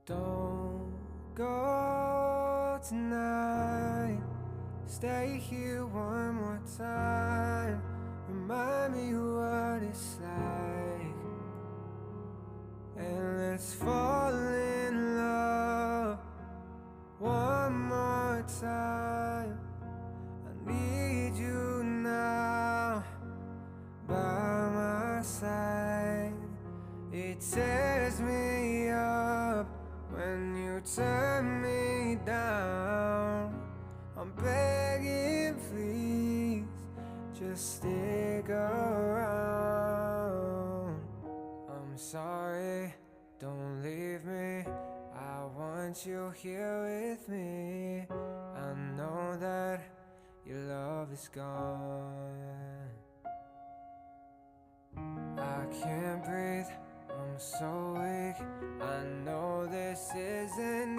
Don't go tonight. Stay here one more time. Remind me what it's like. And let's fall in love one more time. I need you now by my side. It tears me up when you turn me down. I'm begging, please, just stick around. I'm sorry, don't leave me. I want you here with me. I know that your love is gone. I can't breathe, I'm so weak. I know this isn't